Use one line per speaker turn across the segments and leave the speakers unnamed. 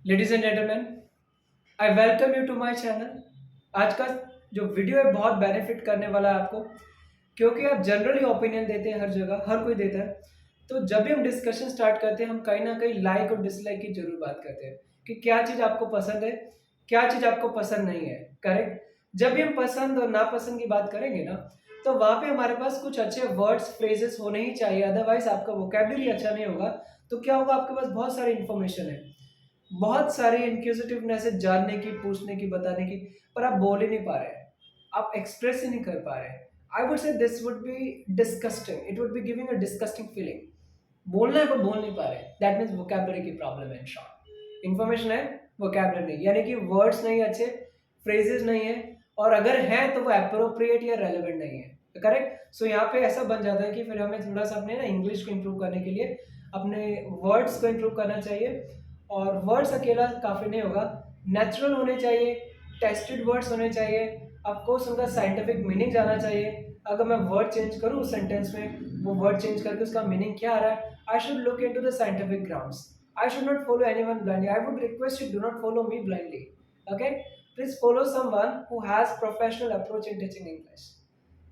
Ladies and gentleman, I welcome you to my channel. आज का जो वीडियो है बहुत बेनिफिट करने वाला है आपको, क्योंकि आप जनरली ओपिनियन देते हैं, हर जगह हर कोई देता है। तो जब भी हम डिस्कशन स्टार्ट करते हैं, हम कहीं ना कहीं लाइक और डिसलाइक की जरूर बात करते हैं कि क्या चीज़ आपको पसंद है, क्या चीज़ आपको पसंद नहीं है। करेक्ट। जब भी हम पसंद और नापसंद की बात करेंगे ना, तो वहाँ पे हमारे पास कुछ अच्छे वर्ड्स फ्रेजेस होने ही चाहिए, अदरवाइज आपका वोकेबलरी अच्छा नहीं होगा। तो क्या होगा, आपके पास बहुत सारी इन्फॉर्मेशन है, बहुत सारी इंक्विजिटिवनेस है, जानने की, पूछने की, बताने की, पर आप बोल ही नहीं पा रहे हैं, आप एक्सप्रेस ही नहीं कर पा रहे हैं। I would say this would be disgusting, it would be giving a disgusting feeling. बोलना है पर बोल नहीं पा रहे, दैट मीन्स वोकैबुलरी की प्रॉब्लम है। इन शॉर्ट इन्फॉर्मेशन है, वोकैबुलरी नहीं, यानी कि वर्ड्स नहीं अच्छे, फ्रेजेस नहीं है, और अगर है तो वो अप्रोप्रिएट या रेलेवेंट नहीं है। करेक्ट। सो यहाँ पे ऐसा बन जाता है कि फिर हमें थोड़ा सा अपने ना इंग्लिश को इम्प्रूव करने के लिए अपने वर्ड्स को इम्प्रूव करना चाहिए। और वर्ड्स अकेला काफ़ी नहीं होगा, नेचुरल होने चाहिए, टेस्टेड वर्ड्स होने चाहिए, ऑफकोर्स उनका साइंटिफिक मीनिंग जाना चाहिए। अगर मैं वर्ड चेंज करूँ उस सेंटेंस में, वो वर्ड चेंज करके उसका मीनिंग क्या आ रहा है, I should look into the scientific grounds. I should not follow anyone blindly, I would request you do not follow me blindly. Okay, please follow someone who has professional approach in teaching English.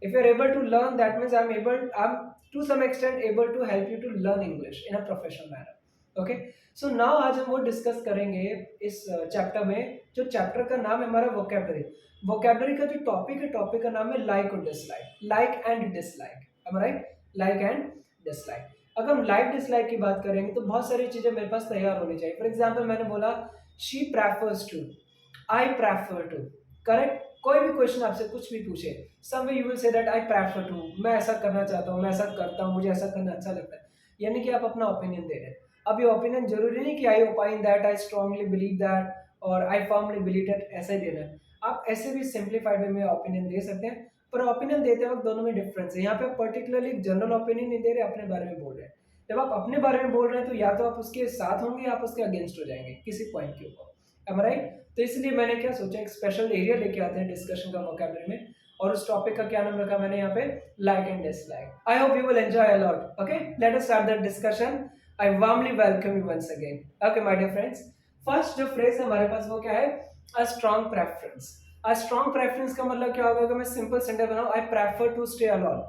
If you're able to learn, that means I'm to some extent able to help you to learn English in a professional manner. Okay, so now आज हम वो discuss करेंगे इस chapter में। जो chapter का नाम है हमारा वोकेबलरी। वोकेबलरी का जो टॉपिक है, टॉपिक का नाम है लाइक और dislike, like and dislike. Am I right? Like and dislike. अगर हम लाइक डिसलाइक की बात करेंगे तो बहुत सारी चीजें मेरे पास तैयार होनी चाहिए। फॉर एग्जाम्पल, मैंने बोला she prefers to, I prefer to. Correct. कोई भी क्वेश्चन आपसे कुछ भी पूछे, some way you will say that I prefer to, मैं ऐसा करना चाहता हूँ, मैं ऐसा करता हूँ, मुझे ऐसा करना अच्छा लगता है। यानी कि आप अपना ओपिनियन दे रहे हैं। अब ये ओपिनियन जरूरी नहीं कि I opine that, I strongly believe that और आई फर्मली बिलीव दैट, ऐसा ही देना है। आप ऐसे भी सिंप्लीफाइड वे में ओपिनियन दे सकते हैं, पर ओपिनियन देते वक्त दोनों में डिफरेंस है। यहाँ पे पर्टिकुलरली जनरल ओपिनियन नहीं दे रहे, अपने बारे में बोल रहे हैं। जब आप अपने बारे में बोल रहे हैं तो या तो आप उसके साथ होंगे या आप उसके अगेंस्ट हो जाएंगे किसी पॉइंट के ऊपर। M I right? तो इसलिए मैंने क्या सोचा, एक स्पेशल एरिया लेके आते हैं डिस्कशन का वोकैबुलरी में, और उस टॉपिक का क्या नाम रखा मैंने यहाँ पे, like and dislike. I hope you will enjoy a lot. Okay, let us start the discussion. I warmly welcome you once again. Okay my dear friends, first जो फ्रेज है हमारे पास वो क्या है, a strong preference. A strong preference का मतलब क्या होगा, अगर मैं सिंपल सेंटेंस बनाऊं, I prefer to stay alone.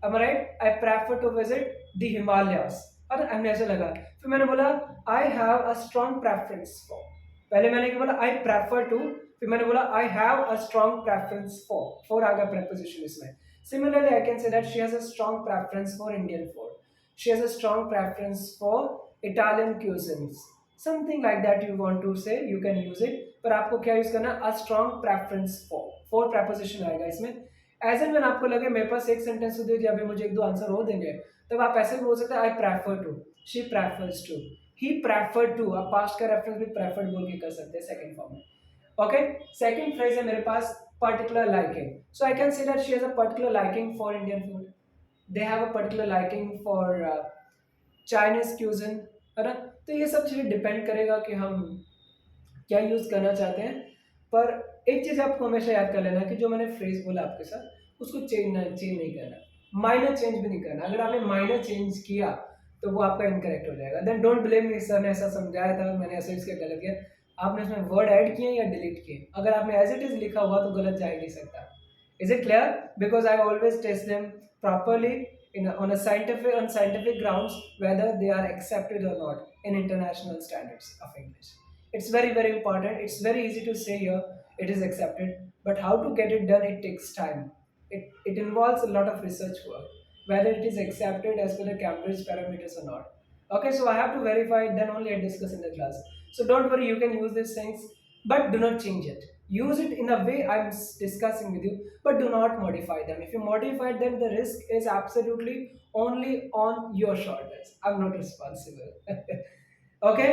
am I right? I prefer to visit the Himalayas। और हमने ऐसे लगा, फिर मैंने बोला I have a strong preference for. पहले मैंने क्या बोला, आई प्रेफर टू, फिर मैंने बोला I have a strong preference for आ गया preposition इसमें। Similarly, I can say that she has a strong preference for Indian food. She has a strong preference for Italian cuisines. Something like that you want to say, you can use it. पर आपको क्या use करना, a strong preference for preposition आएगा इसमें। As and when आपको लगे मेरे पास एक सेंटेंस दे दिया, अभी मुझे एक दो आंसर हो देंगे, तब आप ऐसे भी बोल सकते हैं I prefer to, she prefers to, he prefer to. आप पास्ट का रेफरेंस भी प्रेफर्ड बोल के कर सकते हैं सेकंड फॉर्म में। ओके, सेकंड फ्रेज है मेरे पास particular liking. So I can say that she has a particular liking for Indian food, they have a particular liking for Chinese cuisine, है ना। तो ये सब चीजें डिपेंड करेगा कि हम क्या यूज करना चाहते हैं। पर एक चीज आपको हमेशा याद कर लेना कि जो मैंने फ्रेज बोला आपके साथ, उसको चेंज नहीं करना, माइनर चेंज भी नहीं करना। अगर आपने माइनर चेंज किया तो वो आपका इनकरेक्ट हो जाएगा। Then don't blame me, sir ने ऐसा समझाया था, मैंने ऐसा इसका गलत किया। आपने उसमें वर्ड ऐड किए या डिलीट किए, अगर आपने एज इट इज लिखा हुआ तो गलत जा ही नहीं सकता। Is it clear? Because I always test them properly in on a scientific grounds whether they are accepted or not in international standards of English. It's very important. It's very easy to say here it is accepted, but how to get it done, it takes time. It involves a lot of research work, whether it is accepted as per the Cambridge parameters or not. Okay, so I have to verify it, then only I discuss in the class. So don't worry, you can use these things, but do not change it. Use it in a way I'm discussing with you, but do not modify them. If you modify them, the risk is absolutely only on your shoulders. I'm not responsible. Okay,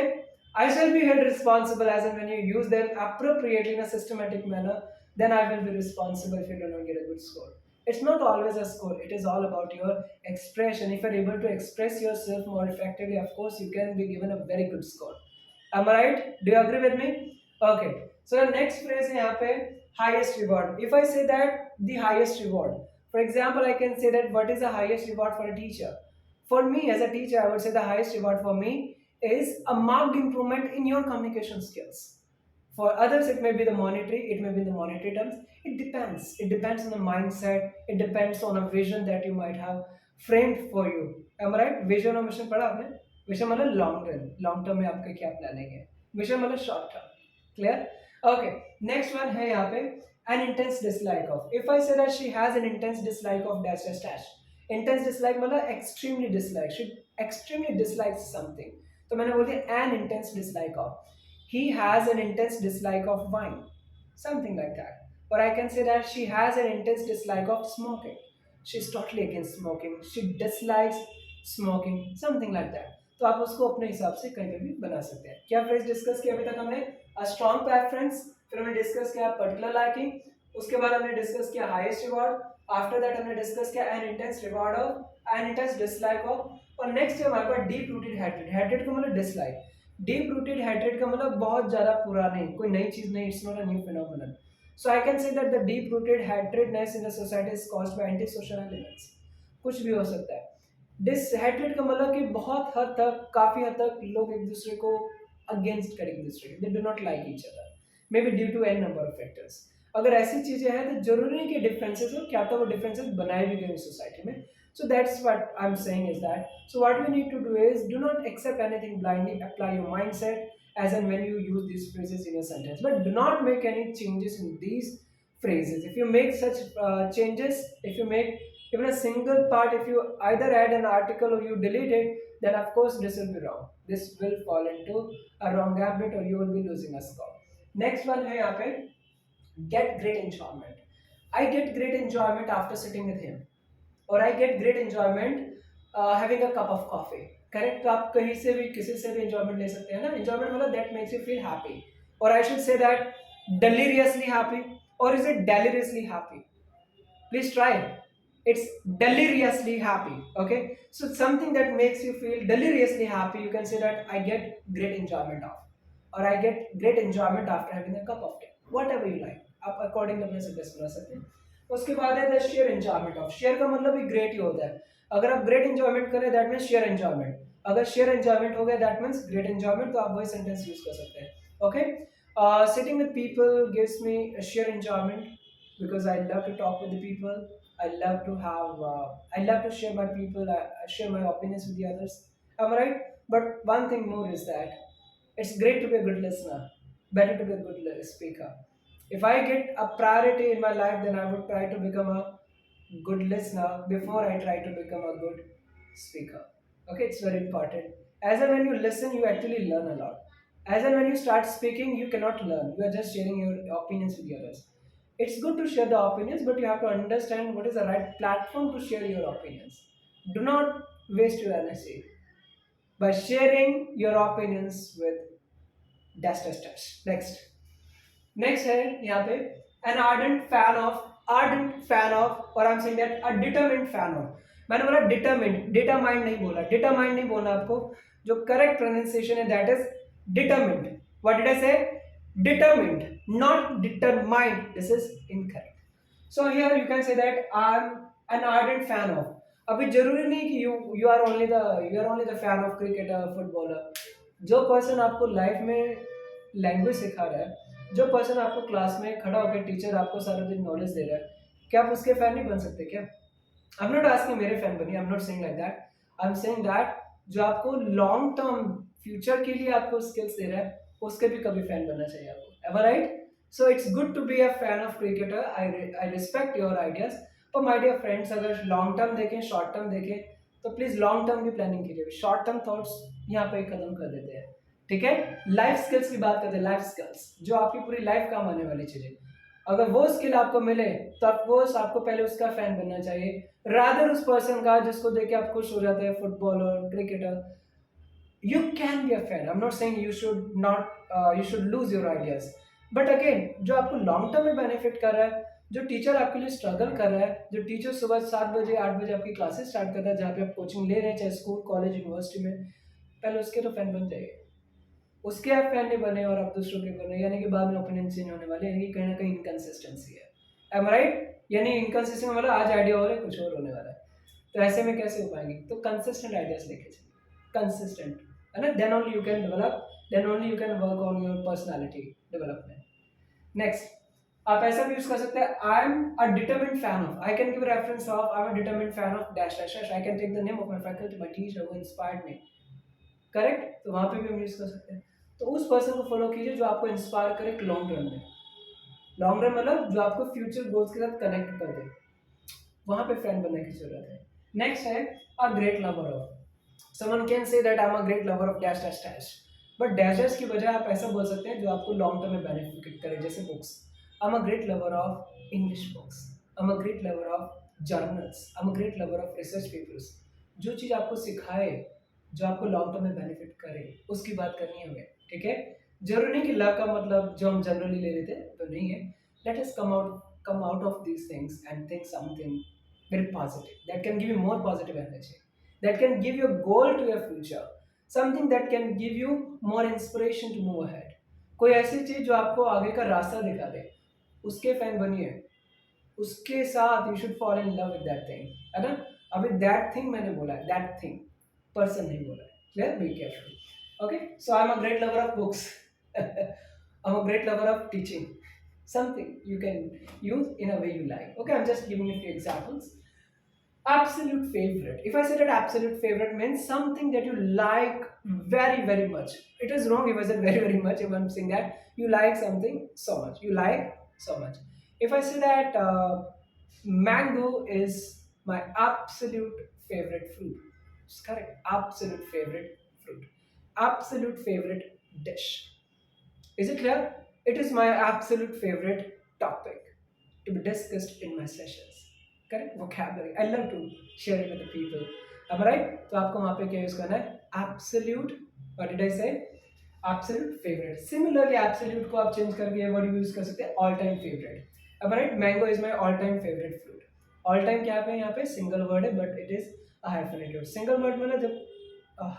I shall be held responsible as and when you use them appropriately in a systematic manner, then I will be responsible if you do not get a good score. It's not always a score, it is all about your expression. If you're able to express yourself more effectively, of course, you can be given a very good score. Am I right? Do you agree with me? Okay. So the next phrase is यहाँ पे highest reward. If I say that the highest reward, for example, I can say that what is the highest reward for a teacher? For me as a teacher, I would say the highest reward for me is a marked improvement in your communication skills. For others, it may be the monetary, it may be the monetary terms. It depends. It depends on the mindset. It depends on a vision that you might have framed for you. Am I right? Vision और mission पढ़ा आपने? Vision मतलब long run. Long term में आपका क्या planning है? Mission मतलब short term. Clear? Okay. Next one है यहाँ पे an intense dislike of. If I say that she has an intense dislike of dash dash dash. Intense dislike मतलब extremely dislike. She extremely dislikes something. तो मैंने बोल दिया an intense dislike of. He has an intense dislike of wine, something like that. Or I can say that she has an intense dislike of smoking. She's totally against smoking. She dislikes smoking, something like that. तो आप उसको अपने हिसाब से कहीं पे भी बना सकते हैं. क्या फ्रेज डिस्कस किया अभी तक हमने? A strong preference, फिर हमने डिस्कस किया पर्टिकुलर लाइकिंग, उसके बाद हमने डिस्कस किया हाईएस्ट रिवॉर्ड, आफ्टर दैट हमने डिस्कस किया N intense reward of, N intense dislike of, और नेक्स्ट है हमारे पास डीप रूटेड हेट्रेड. हेट्रेड का मतलब डिसलाइक. डीप रूटेड हेट्रेड का मतलब बहुत ज्यादा पुराने, कोई नई चीज नहीं. It's not a new phenomenon. So I can say that the deep rooted hatredness in the society is caused by anti social elements. कुछ भी हो सकता है. डिस हेट्रेड का मतलब कि बहुत हद तक, काफी हद तक लोग एक दूसरे को अगेंस्ट करें, एक दूसरे के, they do not like each other, may be due to an number of factors. अगर ऐसी चीजें हैं तो जरूरी नहीं कि डिफरेंसेस हो, क्या तो वो डिफरेंसेस बनाए भी गए सोसाइटी में. So that's what I'm saying is that. So what we need to do is do not accept anything blindly. Apply your mindset as and when you use these phrases in your sentence. But do not make any changes in these phrases. If you make such changes, if you make even a single part, if you either add an article or you delete it, then of course this will be wrong. This will fall into a wrong habit or you will be losing a score. Next one है यहाँ पे get great enjoyment. I get great enjoyment after sitting with him. और I get great enjoyment having a cup of coffee. Correct. तो आप कहीं से भी किसी से भी एंजॉयमेंट ले सकते हैं ना. एंजॉयमेंट मतलब that makes you feel happy. और I should say that deliriously happy, or is it deliriously happy? Please try. It's deliriously happy. Okay, so something that makes you feel deliriously happy, you can say that I get great enjoyment of, or I get great enjoyment after having a cup of tea. Whatever you like, आप according अपने से best बना सकते हैं. उसके बाद है the share enjoyment of. Share का मतलब भी ग्रेट ही होता है. अगर आप ग्रेट एंजॉयमेंट करें दैट मींस शेयर एंजॉयमेंट. अगर शेयर एंजॉयमेंट हो गया दैट मींस ग्रेट एंजॉयमेंट. तो आप वही सेंटेंस यूज कर सकते हैं. Okay. Sitting with people gives me a sheer enjoyment because I love to talk with the people. I love to have I love to share my people. I share my opinions with the others. Am I right? But one thing more is that it's great to be a good listener, better to be a good speaker. If I get a priority in my life, then I would try to become a good listener before I try to become a good speaker. Okay, it's very important. As and when you listen, you actually learn a lot. As and when you start speaking, you cannot learn. You are just sharing your opinions with the others. It's good to share the opinions, but you have to understand what is the right platform to share your opinions. Do not waste your energy by sharing your opinions with dash dash dash. Next है यहाँ पे an ardent fan of, और I'm saying that a determined fan of. मैंने बोला determined, determined नहीं बोला. determined नहीं बोला आपको. जो correct pronunciation है that is determined. What did I say? Determined, not determined. This is incorrect. So here you can say that I'm an ardent fan of. अभी जरूरी नहीं कि you are only the fan of cricketer, footballer. जो person आपको life में language सिखा रहा है, जो पर्सन आपको क्लास में खड़ा होकर टीचर आपको सारा दिन नॉलेज दे रहा है, क्या आप उसके फैन नहीं बन सकते क्या? आई एम नॉट आस्किंग मेरे फैन बनिए, आई am not saying like that. I am saying that जो आपको लॉन्ग टर्म फ्यूचर के लिए आपको स्किल्स दे रहा है, उसके भी कभी फैन बनना चाहिए आपको. Ever right? So it's good to be a fan of cricketer. I respect your ideas. पर माय डियर फ्रेंड्स, अगर लॉन्ग टर्म देखें, शॉर्ट टर्म देखें, तो प्लीज लॉन्ग टर्म की प्लानिंग कीजिए. शॉर्ट टर्म थॉट्स यहाँ पे खत्म कर देते हैं. ठीक है. लाइफ स्किल्स की बात करते हैं. लाइफ स्किल्स जो आपकी पूरी लाइफ काम आने वाली चीजें, अगर वो स्किल आपको मिले तो ऑफकोर्स आपको पहले उसका फैन बनना चाहिए, रादर उस पर्सन का जिसको देख के आप खुश हो जाते हैं, footballer, cricketer. You can be a fan. I am not saying you should lose your ideas, but again जो आपको लॉन्ग टर्म में बेनिफिट कर रहा है, जो टीचर आपके लिए स्ट्रगल कर रहा है, जो टीचर सुबह 7 बजे 8 बजे आपकी क्लासेस स्टार्ट करता है, जहाँ पे आप कोचिंग ले रहे हैं, चाहे स्कूल, कॉलेज, यूनिवर्सिटी में, पहले उसके तो फैन बन जाइए. उसके आप फैन नहीं बने और आप दूसरों के बने, यानी कि बाद में ओपिनियन चेंज होने वाले, यानी कि कहीं ना कहीं इनकंसिस्टेंसी है. M right? यानी इनकंसिस्टेंसी मतलब आज आइडिया हो रहा है, कुछ और होने वाला है. तो ऐसे में कैसे हो पाएंगे? तो कंसिस्टेंट आइडियाज लेके चलिए. कंसिस्टेंट है ना, then only you can develop, then only you can work on your personality development. Next, आप ऐसा भी यूज कर सकते हैं, I am a determined fan of, I can give reference of, I am a determined fan of dash dash dash, I can take the name of my faculty, my teacher who inspired me. Correct, तो वहां पे भी हम use कर सकते हैं। तो उस पर्सन को फॉलो कीजिए जो आपको इंस्पायर करे लॉन्ग रन में। लॉन्ग रन मतलब जो आपको फ्यूचर गोल्स के साथ कनेक्ट कर दे, वहां पे फ्रेंड बनने की जरूरत है। नेक्स्ट है अ great lover of, someone can say that I am a great lover of dash dash dash, but dash dash की बजाय आप ऐसा बोल सकते हैं जो आपको लॉन्ग टर्म में बेनिफिट करे, जैसे books, I am a great lover of English books, I am a great lover of journals, I am a great lover of research papers. जो चीज़ आपको सिखाए, जो आपको लॉन्ग टर्म में बेनिफिट करे, उसकी बात करनी है हमें, ठीक है। जरूरी नहीं कि लव का मतलब जो हम जनरली ले लेते हैं तो नहीं है। Let us come out of these things and think something very positive that can give you more positive energy, that can give you a goal to your future, something that can give you more inspiration to move ahead। कोई ऐसी चीज जो आपको आगे का रास्ता दिखा दे, उसके फैन बनिए, उसके साथ you should fall in love with that thing, है ना। अभी दैट थिंग मैंने बोला है, दैट थिंग पर्सन नहीं बोला है, clear, be careful. Okay, so I am a great lover of books, I am a great lover of teaching, something you can use in a way you like. Okay, I'm just giving you a few examples. Absolute favorite. If I say that absolute favorite means something that you like very, very much. It is wrong if I said very, very much. If I'm saying that you like something so much, you like so much. If I say that mango is my absolute favorite fruit, it's correct. Absolute favorite fruit. Absolute favorite dish. Is it clear? It is my absolute favorite topic to be discussed in my sessions. Correct? Vocabulary. I love to share it with the people. Am I right? तो आपको वहाँ पे क्या use करना है? Absolute. What did I say? Absolute favorite. Similarly, absolute को आप change करके ये word यूज कर सकते हैं all time favorite. Am I right? Mango is my all time favorite fruit. All time क्या पे यहाँ पे single word है, but it is a hyphenated. Single word में ना जब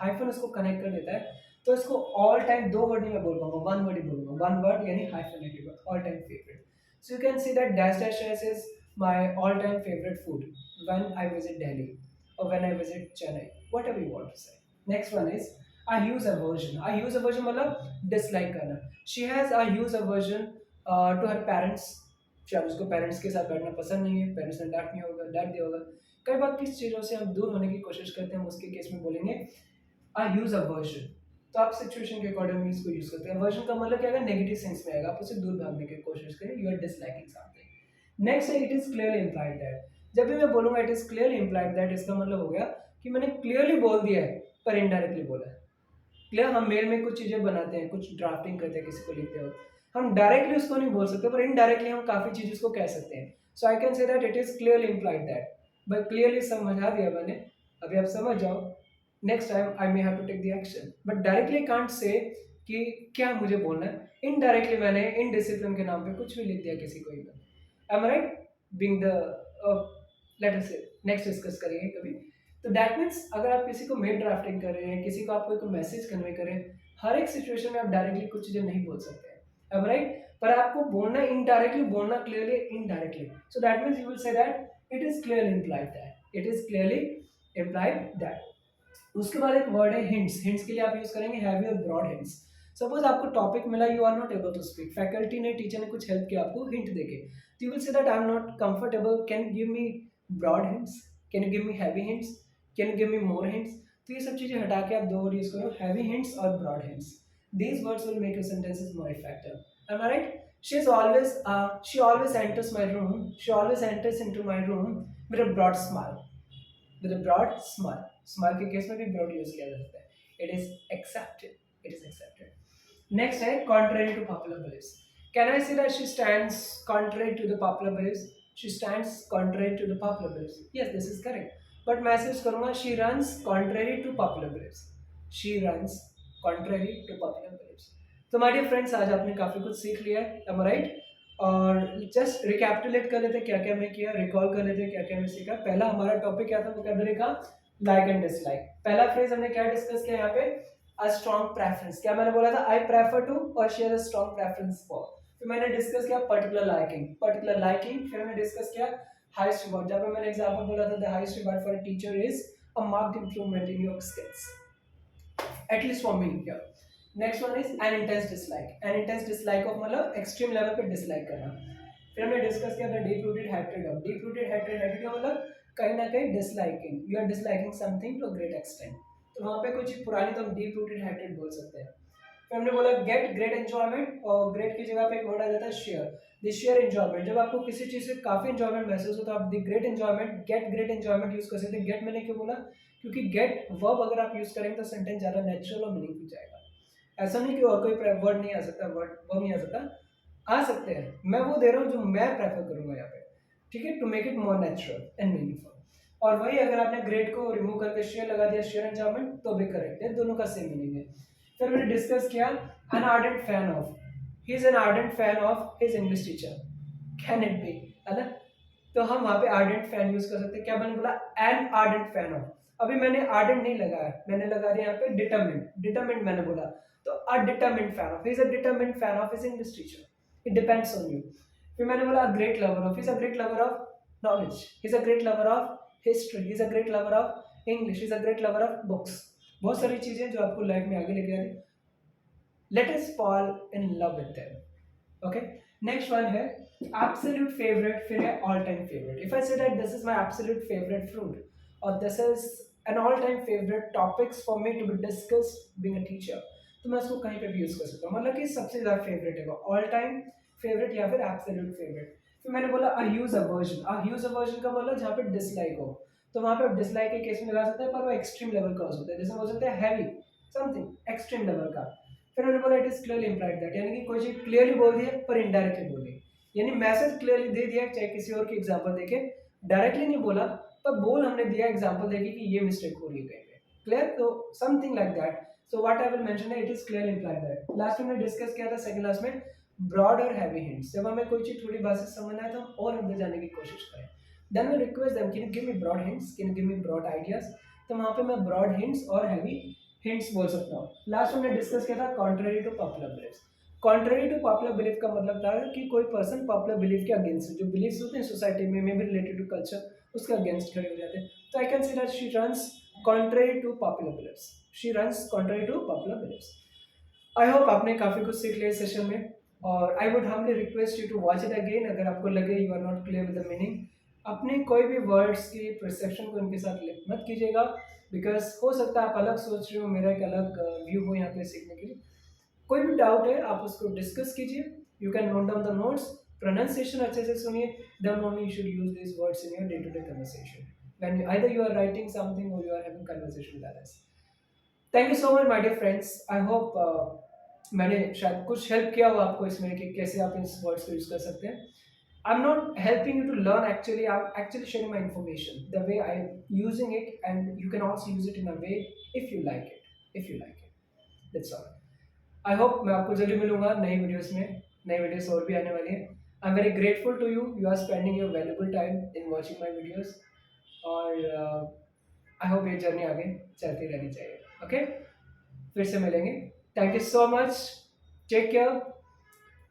hyphen उसको connect कर देता है, तो इसको ऑल टाइम दो वर्ड नहीं मैं बोल पाऊंगा, वन वर्ड ही बोलूंगा, वन वर्ड यानी hyphenated word, all time favourite. So you can see that dash dash dash is my all time favourite food when I visit Delhi और when I visit Chennai, whatever you want to say. Next one is I use aversion. I use aversion मतलब dislike करना। She has I use aversion to her parents, शायद उसको parents के साथ बैठना पसंद नहीं है, पेरेंट्स ने डांट नहीं होगा, डांट दिया होगा। कई बार किस चीज़ों से हम दूर होने की कोशिश करते हैं, उसके केस में बोलेंगे आई यूज अवर्जन। तो आप सिचुएशन के अकॉर्डिंग इसको यूज करते हैं। वर्जन का मतलब क्या है, नेगेटिव सेंस में आएगा, आप उसे दूर भागने की कोशिश करें, you are disliking something. Next है it is clearly implied that. जब भी मैं बोलूंगा it is clearly implied that, इसका मतलब हो गया कि मैंने क्लियरली बोल दिया है पर इनडायरेक्टली बोला है। क्लियर, हम मेल में कुछ चीजें बनाते हैं, कुछ ड्राफ्टिंग करते हैं, किसी को लिखते हो, हम डायरेक्टली उसको नहीं बोल सकते पर इनडायरेक्टली हम काफी चीज उसको कह सकते हैं। So I can say that it is clearly implied that. But clearly समझा दिया मैंने, अभी आप समझ जाओ, next time I may have to take the action. But directly can't say कि क्या मुझे बोलना है, इनडायरेक्टली मैंने इनडिसिप्लिन के नाम पे कुछ भी लिख दिया किसी को email. Am I right? Being the let us से नेक्स्ट डिस्कस करेंगे कभी। तो दैट मीन्स अगर आप किसी को मेल ड्राफ्टिंग कर रहे हैं, किसी को आप कोई मैसेज कन्वे करें, हर एक सिचुएशन में आप डायरेक्टली कुछ चीजें नहीं बोल सकते हैं, एम राइट? पर आपको बोलना इनडायरेक्टली, बोलना clearly indirectly. So that means you will say that it is clearly implied that, it is clearly implied that. उसके बाद एक वर्ड है हिंट्स। हिंट्स के लिए आप यूज करेंगे हैवी और ब्रॉड हिंट्स। सपोज आपको टॉपिक मिला, you are not able to speak, faculty ने, टीचर ने कुछ हेल्प किया आपको हिंट देके, तो you will say that I am not comfortable, can give me broad hints, can you give me heavy hints, can you give me more hints. तो ये सब चीजें हटा के आप दो वर्ड यूज करो, हैवी हिंट्स और broad hints. These words will make your sentences more effective. Am I right? She always enters my room, she always enters into my room with a broad smile, with a broad smile। Smile के case में भी broad use किया जाता है। It is accepted, it is accepted. Next है contrary to popular beliefs. Can I say that she stands contrary to the popular beliefs? She stands contrary to the popular beliefs, yes this is correct. But मैं use करूंगा she runs contrary to popular beliefs, she runs contrary to popular beliefs. तो my dear friends, आज आपने काफी कुछ सीख लिया है, एम आई राइट? और जस्ट रिकैपिटुलेट कर लेते क्या क्या मैं किया, रिकॉल कर लेते क्या क्या मैं सीखा। पहला हमारा टॉपिक क्या था वोकैबुलरी का, लाइक एंड डिसलाइक। पहला फ्रेज हमने क्या डिस्कस किया यहाँ पे, अ स्ट्रॉन्ग प्रेफरेंस। क्या मैंने बोला था, आई प्रेफर टू और she has a strong preference for. फिर मैंने डिस्कस किया पर्टिकुलर लाइकिंग, पर्टिकुलर लाइकिंग। फिर मैंने डिस्कस किया हाईएस्ट रिवॉर्ड, जब मैंने एग्जांपल बोला था the highest reward for a teacher is a marked improvement in your skills. At least for me here. Next one is an intense dislike. An intense dislike of मतलब extreme level पे dislike करना। फिर हमने discuss किया था deep rooted hatred of. Deep rooted hatred, hatred का मतलब कहीं ना कहीं disliking, you are disliking something to great extent. तो वहाँ पे कुछ पुरानी तो हम डीप रूटेड हैट्रेड बोल सकते हैं। फिर हमने बोला गेट ग्रेट एंजॉयमेंट, और ग्रेट की जगह पे एक वर्ड आ जाता है शेयर। द शेयर एंजॉयमेंट, जब आपको किसी चीज़ से काफ़ी एंजॉयमेंट महसूस हो तो आप the great enjoyment, get great enjoyment use कर सकते हैं। गेट मैंने क्यों बोला, क्योंकि गेट वर्ब अगर आप यूज़ करेंगे तो सेंटेंस ज़्यादा नेचुरल और मीनिंगफुल जाएगा। ऐसा नहीं कि और कोई वर्ड नहीं आ सकता, वर्ब नहीं आ सकता, आ सकते हैं। मैं वो दे रहा हूँ जो मैं प्रेफर करूँगा यहाँ पे, ठीक है, to make it more natural and meaningful. और वही अगर आपने ग्रेट को रिमूव करके शेयर लगा दिया, शेयर एंजॉयमेंट, तो भी करेक्ट है, दोनों का सेम मीनिंग है। फिर मैंने डिस्कस किया an ardent fan of, he is an ardent fan of his English teacher, can it be, है ना। तो हम वहाँ पे आर्डेंट फैन यूज कर सकते हैं। क्या मैंने बोला, एन आर्डेंट फैन ऑफ। अभी मैंने आर्डेंट नहीं लगाया, मैंने लगा दिया यहाँ पे डिटरमिन्ड, डिटरमिन्ड मैंने बोला। तो a determined fan of, he is a determined fan of his English teacher, it depends on you. फिर मैंने बोला great lover of, he is a great lover of knowledge, he is a great lover of history, he is a great lover of English, he is a great lover of books. बहुत सारी चीजें जो आपको life में आगे लेके आती। Let us fall in love with them. Okay. Next one है absolute favorite, फिर है all time favorite. If I say that this is my absolute favorite fruit, or this is an all time favorite topics for me to be discussed being a teacher, तो मैं उसको कहीं पे भी use कर सकता हूँ। मतलब कि सबसे ज्यादा फेवरेट है वो ऑल टाइम फेवरेट या फिर एब्सोल्यूट फेवरेट। फिर मैंने बोला आई use aversion. I use aversion का मतलब जहाँ पे डिसलाइक हो, तो वहाँ पे डिसलाइक के केस में लगा सकते हैं, पर वो एक्सट्रीम लेवल का हो सकता है। जैसे बोल सकते हैं हैवी समथिंग, एक्सट्रीम लेवल का। फिर मैंने बोला it is clearly implied that, यानी कि कोई चीज क्लियरली बोल दी है पर इनडायरेक्टली बोली, यानी मैसेज क्लियरली दे दिया, चाहे किसी और की एग्जांपल देके, डायरेक्टली नहीं बोला पर बोल हमने दिया एग्जांपल देके कि ये मिस्टेक हो रही है कहीं पे, क्लियर। तो something like that. So what I will mention है it is clearly implied that. Last में हमने डिस्कस किया था सेकंड क्लास में ब्रॉड और हैवी हिंट्स। जब हमें कोई चीज थोड़ी बात से समझ आए तो हम और अंदर जाने की कोशिश करें, then we request them can you give me broad hints, can you give me broad ideas. तो वहां पे मैं ब्रॉड हिंट्स और हैवी हिंट्स बोल सकता हूँ। लास्ट हमने डिस्कस किया था contrary to popular belief. Contrary to popular belief का मतलब था कि कोई पर्सन पॉपुलर बिलीफ के अगेंस्ट, जो बिलीफ्स होते हैं सोसाइटी में, may be related to culture, उसके अगेंस्ट खड़े हो जाते हैं। तो I can see that she runs contrary to popular beliefs, she runs contrary to popular beliefs. I hope आपने काफ़ी कुछ सीख लिया इस सेशन में, और I would humbly request you to watch it again अगर आपको लगे you are not clear with the meaning. अपने कोई भी वर्ड्स की परसेप्शन को इनके साथ लिंक मत कीजिएगा, बिकॉज हो सकता है आप अलग सोच रहे हो, मेरा एक अलग व्यू हो यहाँ पे सीखने के लिए। कोई भी डाउट है आप उसको डिस्कस कीजिए, you can note down the notes, pronunciation अच्छे से सुनिए, then only you should use this words in your day to day conversation when either you are writing something or you are having conversation with others. Thank you so much my dear friends. I hope मैंने शायद कुछ help किया हो आपको इसमें कि कैसे आप इस वर्ड्स को यूज कर सकते हैं। I am not helping you to learn, actually I am actually sharing my information the way I am using it, and you can also use it in a way if you like it, if you like it, that's all. I hope मैं आपको जल्दी मिलूंगा नई videos में, नई videos और भी आने वाली है। I am very grateful to you, you are spending your valuable time in watching my videos, और आई होप ये जर्नी आगे चलती रहनी चाहिए। ओके, फिर से मिलेंगे। Thank you so much, take care,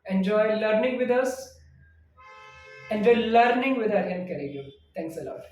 enjoy learning with us, enjoy learning with Aryan करेंगे। Thanks a lot.